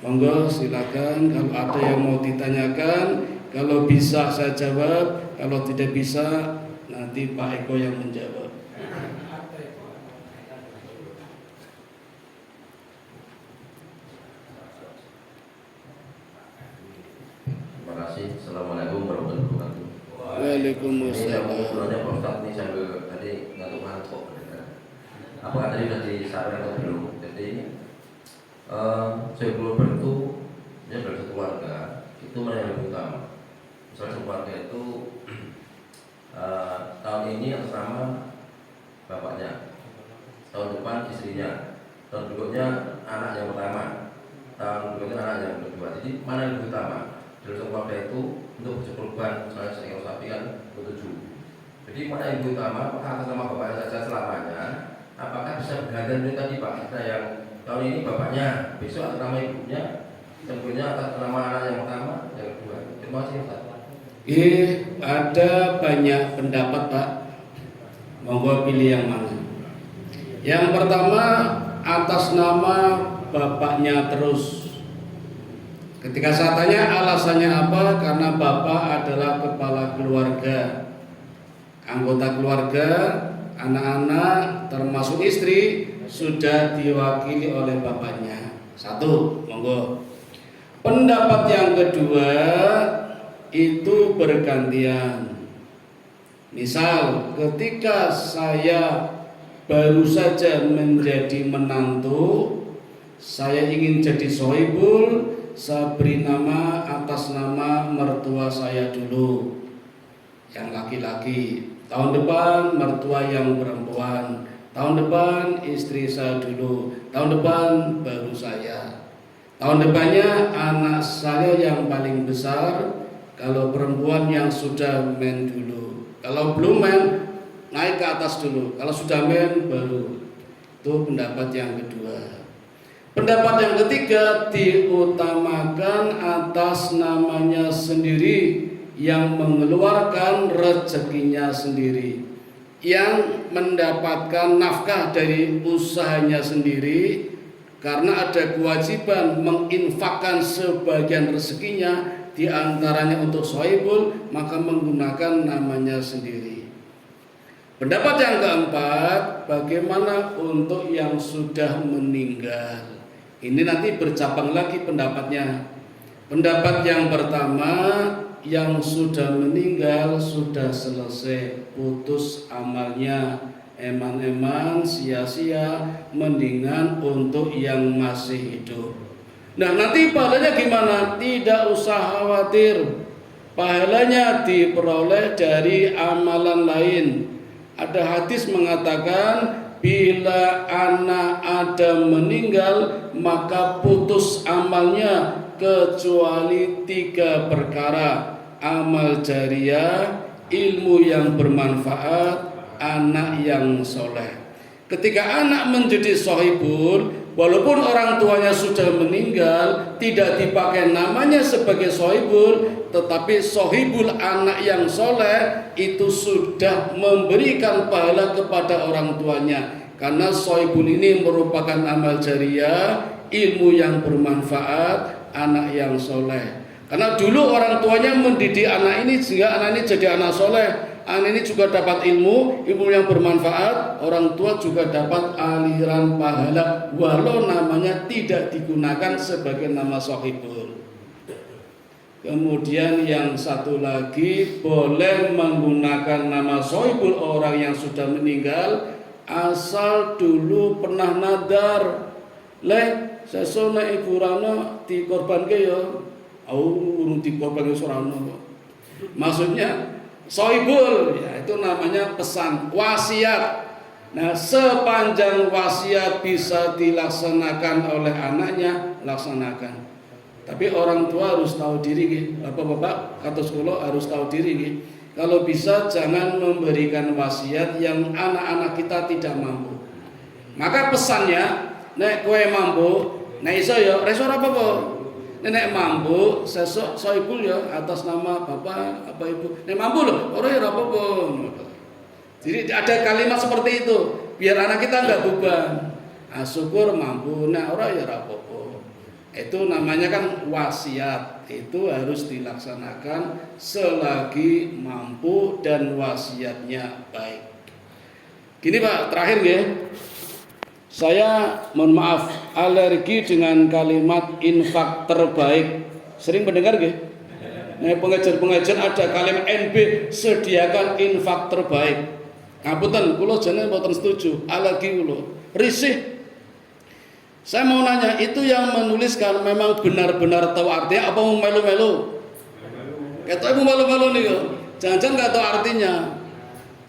Monggo silakan kalau ada yang mau ditanyakan, kalau bisa saya jawab, kalau tidak bisa nanti Pak Eko yang menjawab. Terima kasih. Assalamualaikum warahmatullahi wabarakatuh. Waalaikumsalam. Ini saya Pak Ustadz ini sambil tadi ngantuk-ngantuk. Apakah tadi sudah disampaikan atau belum? Jadi sebelum itu ya dari satu keluarga itu mana yang lebih utama. Misalnya keluarga itu tahun ini atas nama bapaknya, tahun depan istrinya, tahun berikutnya anak yang pertama, tahun berikutnya anak yang kedua. Jadi mana yang lebih utama? Dalam keluarga itu untuk berkorban, misalnya saya sapi kan bertujuh. Jadi mana yang lebih utama? Apakah atas nama bapaknya saja selamanya? Apakah bisa bergantian dengan tadi Pak? Kita yang tahun ini bapaknya, besok atas nama ibunya, tentunya atas nama anak yang pertama, yang kedua. Terima kasih Ustaz. Ada banyak pendapat Pak. Monggo pilih yang mana. Yang pertama atas nama bapaknya terus. Ketika saya tanya alasannya apa, karena bapak adalah kepala keluarga, anggota keluarga, anak-anak termasuk istri sudah diwakili oleh bapaknya. Satu, monggo. Pendapat yang kedua itu bergantian. Misal ketika saya baru saja menjadi menantu, saya ingin jadi sohibul, saya beri nama atas nama mertua saya dulu yang laki-laki, tahun depan mertua yang perempuan, tahun depan istri saya dulu, tahun depan baru saya, tahun depannya anak saya yang paling besar, kalau perempuan yang sudah men dulu, kalau belum men naik ke atas dulu, kalau sudah men baru. Itu pendapat yang kedua. Pendapat yang ketiga diutamakan atas namanya sendiri, yang mengeluarkan rezekinya sendiri, yang mendapatkan nafkah dari usahanya sendiri, karena ada kewajiban menginfakkan sebagian rezekinya diantaranya untuk sohibul, maka menggunakan namanya sendiri. Pendapat yang keempat, bagaimana untuk yang sudah meninggal? Ini nanti bercabang lagi pendapatnya. Pendapat yang pertama, yang sudah meninggal sudah selesai, putus amalnya, eman-eman sia-sia, mendingan untuk yang masih hidup. Nah nanti pahalanya gimana? Tidak usah khawatir, pahalanya diperoleh dari amalan lain. Ada hadis mengatakan, bila anak Adam meninggal maka putus amalnya kecuali 3 perkara: amal jariah, ilmu yang bermanfaat, anak yang soleh. Ketika anak menjadi sohibul, walaupun orang tuanya sudah meninggal, tidak dipakai namanya sebagai sohibul, tetapi sohibul anak yang soleh itu sudah memberikan pahala kepada orang tuanya. Karena sohibul ini merupakan amal jariah, ilmu yang bermanfaat, anak yang soleh. Karena dulu orang tuanya mendidik anak ini sehingga anak ini jadi anak soleh. Anak ini juga dapat ilmu yang bermanfaat, orang tua juga dapat aliran pahala, walau namanya tidak digunakan sebagai nama sohibul. Kemudian yang satu lagi, boleh menggunakan nama sohibul orang yang sudah meninggal, asal dulu pernah nadar, leh sesona ibu rana dikorbankan ya, urung dikorbankan sorano. Maksudnya sohibul, ya itu namanya pesan wasiat. Nah sepanjang wasiat bisa dilaksanakan oleh anaknya, laksanakan. Tapi orang tua harus tahu diri, bapak-bapak kata sekolah harus tahu diri. Kalau bisa jangan memberikan wasiat yang anak-anak kita tidak mampu. Maka pesannya, nek kowe mampu, nek iso ya reso apa-apa. Nek mampu, sesok sohibul ya atas nama bapak apa ibu. Nek mampu loh, orang ya apa-apa. Jadi ada kalimat seperti itu, biar anak kita nggak beban. Syukur mampu, nah orang ya apa-apa. Itu namanya kan wasiat. Itu harus dilaksanakan selagi mampu dan wasiatnya baik. Gini Pak, terakhir ya. Saya mohon maaf alergi dengan kalimat infak terbaik. Sering mendengar nggih? Nah, pengajar-pengajar ada kalimat NB sediakan infak terbaik. Ngapunten, kula jenenge mboten setuju, alergi kula. Risih. Saya mau nanya, itu yang menuliskan memang benar-benar tahu artinya apa mau melu-melu? Ketok ibu melu-melu nih yo. Jangan-jangan nggak tahu artinya.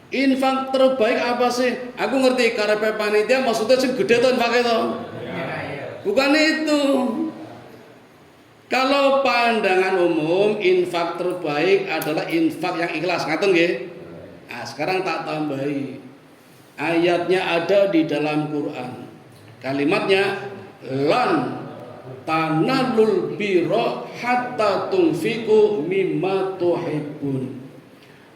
Infak terbaik apa sih? Aku ngerti karepe panitia maksudnya sing gede to infake to. Bukan itu. Kalau pandangan umum infak terbaik adalah infak yang ikhlas, ngaten nggih? Nah, sekarang tak tambahi. Ayatnya ada di dalam Quran. Kalimatnya lan tanalul birra hatta tunfiqu mimma tuhibbun.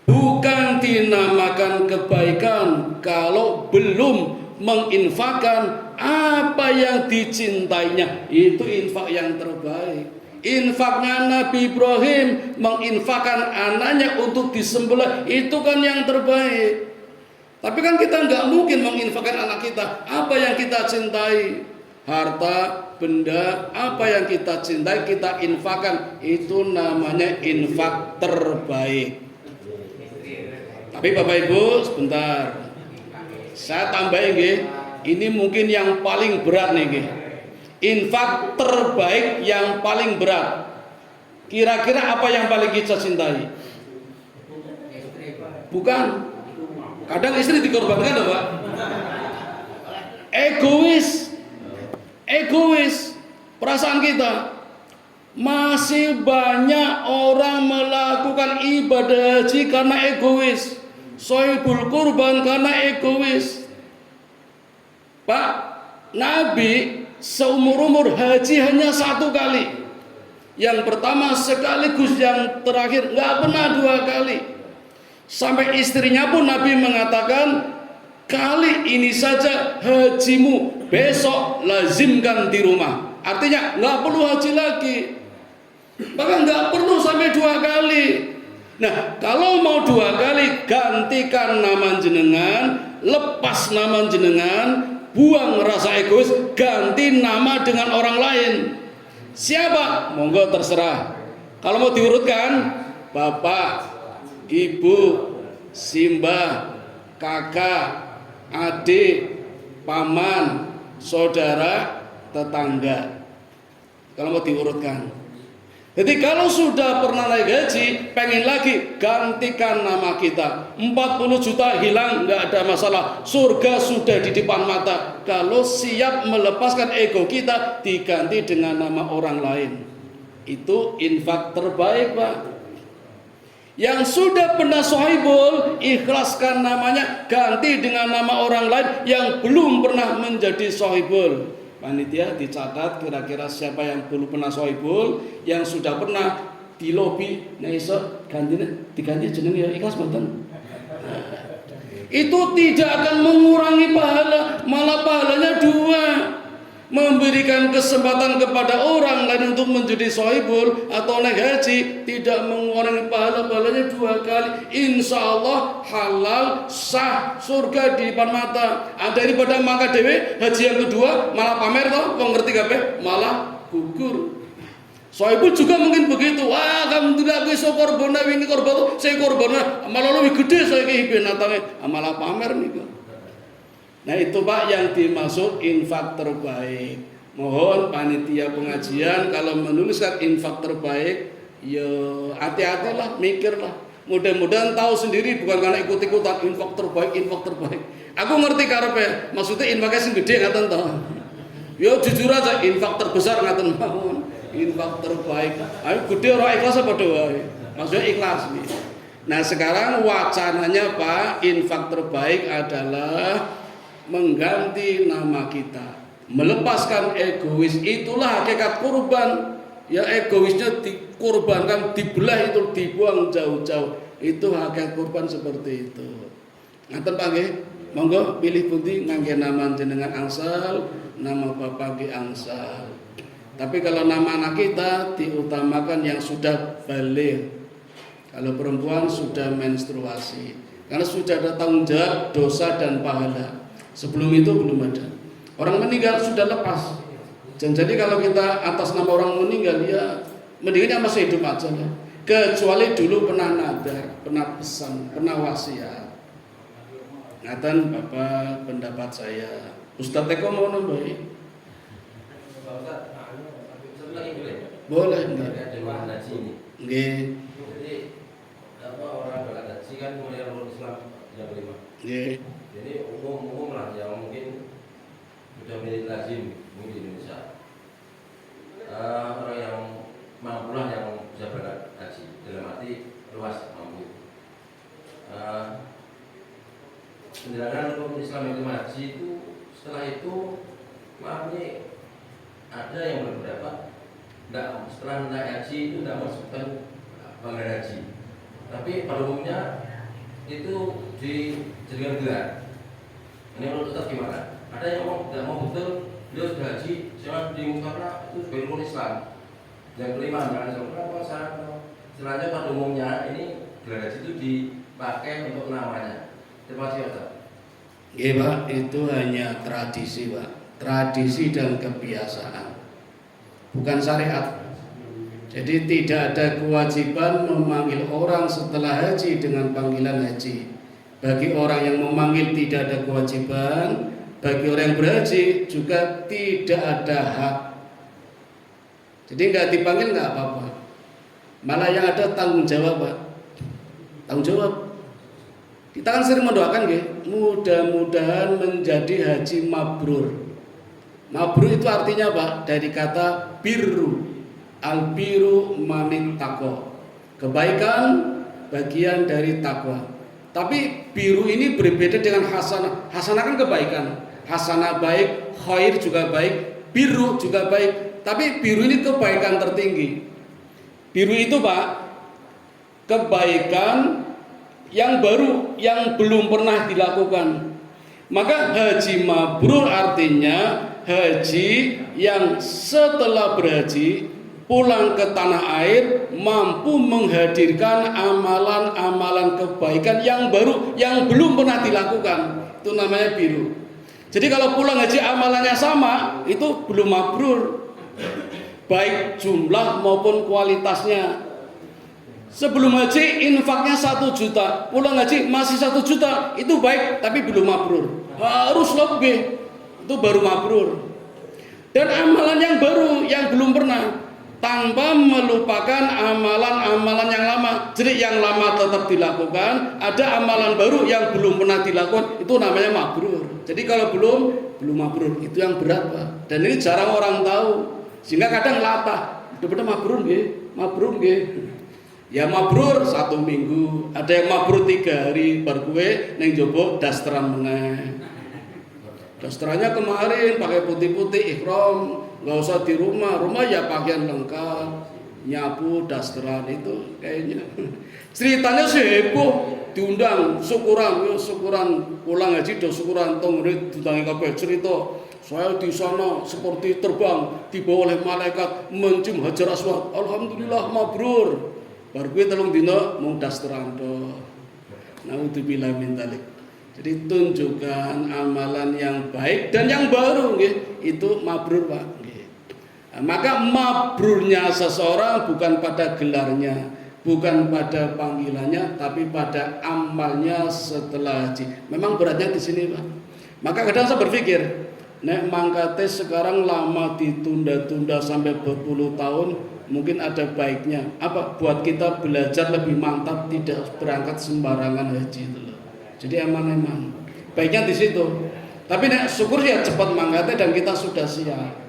Bukan dinamakan kebaikan kalau belum menginfakkan apa yang dicintainya. Itu infak yang terbaik. Infaknya Nabi Ibrahim menginfakkan anaknya untuk disembelih, itu kan yang terbaik. Tapi kan kita nggak mungkin menginfakkan anak kita apa yang kita cintai, harta, benda, apa yang kita cintai kita infakkan, itu namanya infak terbaik. Tapi Bapak Ibu sebentar, saya tambahin nggih, ini mungkin yang paling berat nih nggih. Infak terbaik yang paling berat. Kira-kira apa yang paling kita cintai? Bukan. Kadang istri dikorbankan loh Pak. Egois perasaan kita. Masih banyak orang melakukan ibadah haji karena egois. Sohibul kurban karena egois. Pak, Nabi seumur-umur haji hanya 1 kali. Yang pertama sekaligus, yang terakhir nggak pernah 2 kali. Sampai istrinya pun Nabi mengatakan, kali ini saja hajimu, besok lazimkan di rumah. Artinya nggak perlu haji lagi, bahkan nggak perlu sampai 2 kali. Nah, kalau mau 2 kali, gantikan nama jenengan, lepas nama jenengan, buang rasa egois, ganti nama dengan orang lain. Siapa? Monggo terserah. Kalau mau diurutkan, bapak, ibu, simbah, kakak, adik, paman, saudara, tetangga. Kalau mau diurutkan. Jadi kalau sudah pernah naik haji, pengen lagi, gantikan nama kita. 40 juta hilang, nggak ada masalah. Surga sudah di depan mata. Kalau siap melepaskan ego kita, diganti dengan nama orang lain. Itu infak terbaik, Pak. Yang sudah pernah sohibul, ikhlaskan namanya, ganti dengan nama orang lain yang belum pernah menjadi sohibul. Panitia dicatat kira-kira siapa yang belum pernah sohibul, yang sudah pernah di lobi, nah iso diganti jeneng ya ikhlas mboten. Itu tidak akan mengurangi pahala, malah pahalanya 2. Memberikan kesempatan kepada orang lain untuk menjadi sohibul atau naik haji, tidak mengurangi pahalanya 2 kali. Insya Allah halal, sah, surga di depan mata. Ada daripada mangka dewe haji yang kedua malah pamer toh, wong ngerti kabeh malah gugur. Sohibul juga mungkin begitu. Wah, kamu tidak bisa korban, ini korban, saya korban, malah lebih gede saya ke binatangnya, malah pamer nih. Nah itu Pak yang dimaksud infak terbaik. Mohon panitia pengajian kalau menuliskan infak terbaik, ya hati-hatilah, mikirlah. Mudah-mudahan tahu sendiri, bukan karena ikut-ikutan infak terbaik, infak terbaik. Aku ngerti karepe, maksudnya infaknya sing gede ngaten to. Ya jujur aja, infak terbesar ngaten mawon. Infak terbaik. Ayo gede ora ikhlas apa wae. Maksudnya ikhlas nih. Nah sekarang wacananya Pak, infak terbaik adalah mengganti nama kita, melepaskan egois. Itulah hakikat kurban. Ya egoisnya dikorbankan, dibelah, itu dibuang jauh-jauh. Itu hakikat kurban seperti itu. Ngaten Pak nggih. Monggo pilih pundi ngangge nama jenengan angsal, nama bapak nggih angsal. Tapi kalau nama anak kita diutamakan yang sudah balik. Kalau perempuan sudah menstruasi, karena sudah ada tanggung jawab dosa dan pahala. Sebelum itu belum ada. Orang meninggal sudah lepas. Dan jadi kalau kita atas nama orang meninggal, ya mendingan masih hidup aja lah. Kecuali dulu pernah nadar, pernah pesan, pernah wasiat. Ngatan Bapak pendapat saya. Ustadz Eko mau nambahin? Boleh enggak? Nggih. Jadi orang berangkat haji kan mulai rukun Islam yang kelima. Nggih. Jadi umum lah yang mungkin sudah menjadi lazim mungkin di Indonesia. Orang yang mampu lah yang bisa berangkat haji dalam arti luas mampu. Penjelasan rukun Islam yang kelima haji itu setelah itu maaf nih ada yang berpendapat enggak, setelah naik haji itu tidak masukkan panggilan haji, tapi pada umumnya itu dijadikan gelar. Ini menurut Ustaz gimana? Ada yang tidak mau betul dia sudah haji, jangan diungkapkan itu sebagai rukun Islam. Yang kelima, istilahnya pada umumnya ini gelar haji itu dipakai untuk namanya. Terima kasih Ustaz. Iya Pak, itu hanya tradisi Pak, tradisi dan kebiasaan, bukan syariat. Jadi tidak ada kewajiban memanggil orang setelah haji dengan panggilan haji. Bagi orang yang memanggil tidak ada kewajiban, bagi orang yang berhaji juga tidak ada hak. Jadi nggak dipanggil nggak apa-apa, malah yang ada tanggung jawab Pak, tanggung jawab. Kita kan sering mendoakan ya, mudah-mudahan menjadi haji mabrur. Mabrur itu artinya Pak, dari kata biru, al-biru manit taqwa, kebaikan bagian dari takwa. Tapi biru ini berbeda dengan hasanah. Hasanah kan kebaikan, hasanah baik, khair juga baik, biru juga baik. Tapi biru ini kebaikan tertinggi. Biru itu Pak, kebaikan yang baru, yang belum pernah dilakukan. Maka haji mabrur artinya haji yang setelah berhaji pulang ke tanah air mampu menghadirkan amalan-amalan kebaikan yang baru, yang belum pernah dilakukan. Itu namanya biru. Jadi kalau pulang haji amalannya sama, itu belum mabrur, baik jumlah maupun kualitasnya. Sebelum haji infaknya 1 juta, pulang haji masih 1 juta, itu baik tapi belum mabrur. Harus lebih, itu baru mabrur. Dan amalan yang baru yang belum pernah, tanpa melupakan amalan-amalan yang lama. Jadi yang lama tetap dilakukan, ada amalan baru yang belum pernah dilakukan, itu namanya mabrur. Jadi kalau belum mabrur, itu yang berat Pak. Dan ini jarang orang tahu, sehingga kadang latah, udah mabrur nggih, mabrur nggih. Ya mabrur 1 minggu, ada yang mabrur 3 hari, baru gue neng jobo dasteran meneh. Dasterannya kemarin pakai putih-putih ihram, nggak usah di rumah ya pakaian lengkap, nyapu dasteran itu kayaknya. Ceritanya sih heboh, diundang syukuran pulang haji do syukuran tong diundangi kabeh cerita. Saya di sana seperti terbang dibawa oleh malaikat mencium Hajar Aswad. Alhamdulillah mabrur. Baru gue 3 dino mau dasteran do. Naudzubillah min dzalik. Jadi tunjukkan amalan yang baik dan yang baru nggih, itu mabrur Pak nggih. Nah, maka mabrurnya seseorang bukan pada gelarnya, bukan pada panggilannya, tapi pada amalnya setelah haji. Memang beratnya di sini Pak. Maka kadang saya berpikir, nek mangkate sekarang lama ditunda-tunda sampai berpuluh tahun, mungkin ada baiknya apa buat kita belajar lebih mantap, tidak berangkat sembarangan haji itu loh. Jadi emang baiknya di situ. Tapi nek syukur ya cepat mangkate dan kita sudah siap.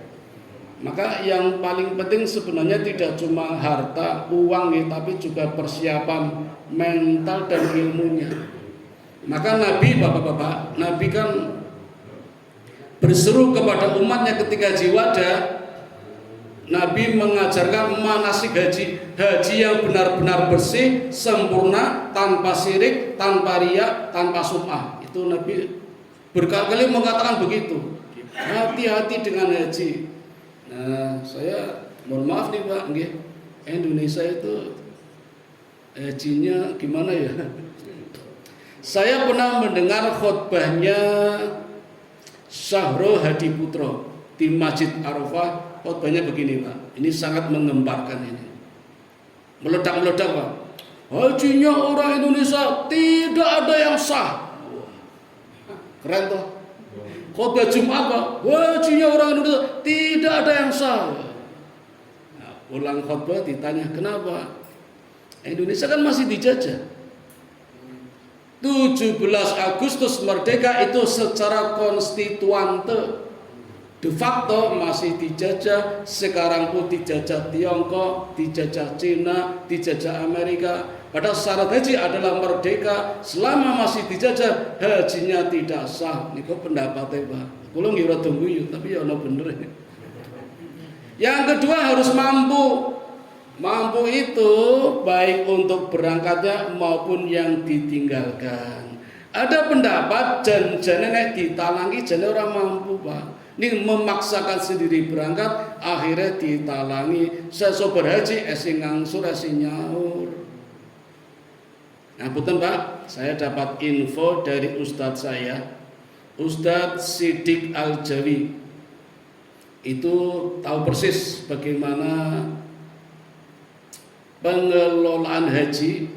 Maka yang paling penting sebenarnya tidak cuma harta, uang ya, tapi juga persiapan mental dan ilmunya. Maka Nabi, Bapak-bapak, Nabi kan berseru kepada umatnya ketika haji wada. Nabi mengajarkan manasik haji yang benar-benar bersih, sempurna, tanpa syirik, tanpa riya, tanpa sum'ah. Itu Nabi berkali-kali mengatakan begitu. Hati-hati dengan haji. Saya mohon maaf nih Pak, nggih. Indonesia itu hajinya gimana ya? Saya pernah mendengar khutbahnya Syahrul Hadi Putro di Masjid Arafah. Khutbahnya begini Pak, ini sangat menggemparkan ini. Meledak-meledak Pak. Hajinya orang Indonesia tidak ada yang sah. Keren toh? Khutbah Jumat Pak, hajinya orang Indonesia tidak ada yang sah. Nah, pulang khutbah ditanya kenapa? Indonesia kan masih dijajah. 17 Agustus merdeka itu secara konstituante de facto masih dijajah. Sekarang pun dijajah Tiongkok, dijajah Cina, dijajah Amerika. Padahal syarat haji adalah merdeka. Selama masih dijajah, hajinya tidak sah. Niku pendapatnya Pak. Kulo nggih rada guyu, tapi ya ono bener. Yang kedua harus mampu. Mampu itu baik untuk berangkatnya maupun yang ditinggalkan. Ada pendapat jan-jane nek ditalangi jane ora mampu, Pak. Ini memaksakan sendiri berangkat akhirnya ditalangi. Seso berhaji esi ngangsur esi nyaur. Nah, punten Pak, saya dapat info dari ustadz saya, Ustadz Sidik Al-Jawi. Itu tahu persis bagaimana pengelolaan haji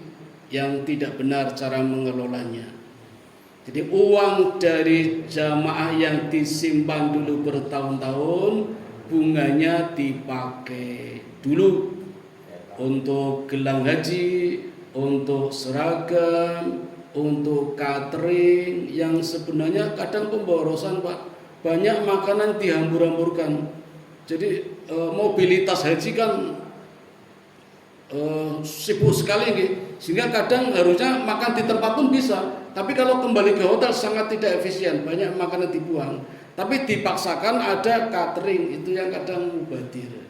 yang tidak benar cara mengelolanya. Jadi uang dari jamaah yang disimpan dulu bertahun-tahun, bunganya dipakai dulu untuk gelang haji, untuk seragam, untuk catering yang sebenarnya kadang pemborosan Pak. Banyak makanan dihambur-hamburkan. Jadi mobilitas haji kan sibuk sekali gitu. Sehingga kadang harusnya makan di tempat pun bisa, tapi kalau kembali ke hotel sangat tidak efisien, banyak makanan dibuang. Tapi dipaksakan ada catering, itu yang kadang mubadir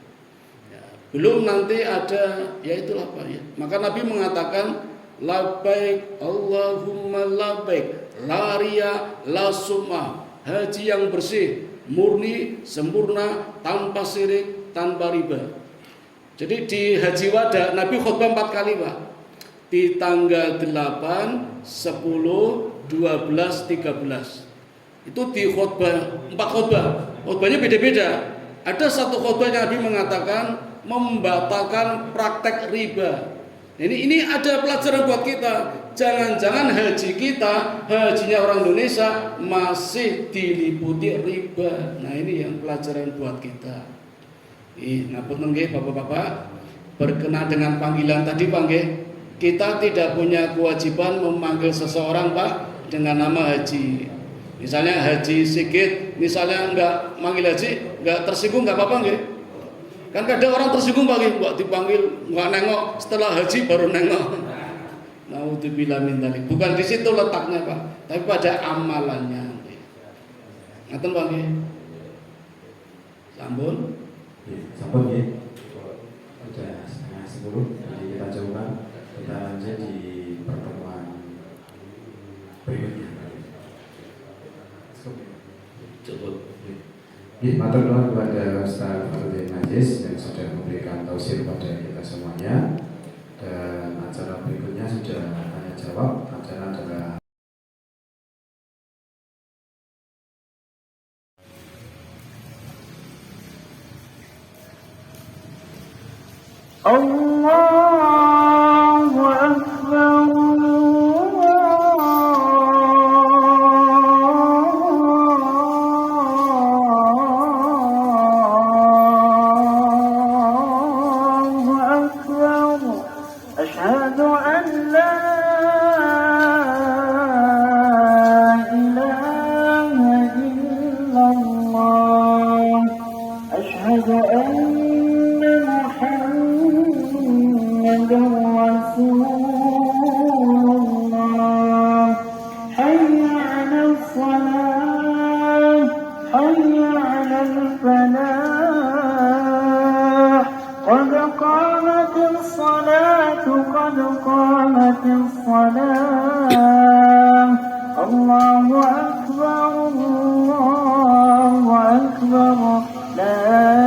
ya. Belum nanti ada, ya itulah Pak ya. Maka Nabi mengatakan labbaik Allahumma labbaik, la riya la sum'ah. Haji yang bersih, murni, sempurna, tanpa syirik, tanpa riba. Jadi di Haji Wada Nabi khutbah 4 kali Pak. Di tanggal 8, 10, 12, 13. Itu di khutbah 4 khutbah. Khutbahnya beda-beda. Ada satu khutbah yang Nabi mengatakan membatalkan praktek riba. Ini ada pelajaran buat kita. Jangan-jangan haji kita, hajinya orang Indonesia masih diliputi riba. Nah, ini yang pelajaran buat kita. Ngapunten nggih Bapak-bapak, berkenaan dengan panggilan tadi Pak nggih, kita tidak punya kewajiban memanggil seseorang Pak dengan nama haji. Misalnya Haji Sigit, misalnya enggak manggil haji, enggak tersinggung enggak apa-apa nggih. Kan kadang orang tersinggung Pak nggih, kok dipanggil enggak nengok, setelah haji baru nengok. Naudzubillah min dzalik. Bukan di situ letaknya Pak, tapi pada amalannya. Ngaten Pak nggih. Sampun. Sampun ya, sudah 9:30. Jadi kita coba kita lanjut di pertemuan berikutnya. Coba. Matur nuwun kepada Ustaz Fardil Majis yang sudah memberikan tausiah kepada kita semuanya. Dan acara berikutnya sudah tanya jawab. Acara adalah Allahu Akbar. Allahu Akbar, Allahu Akbar, la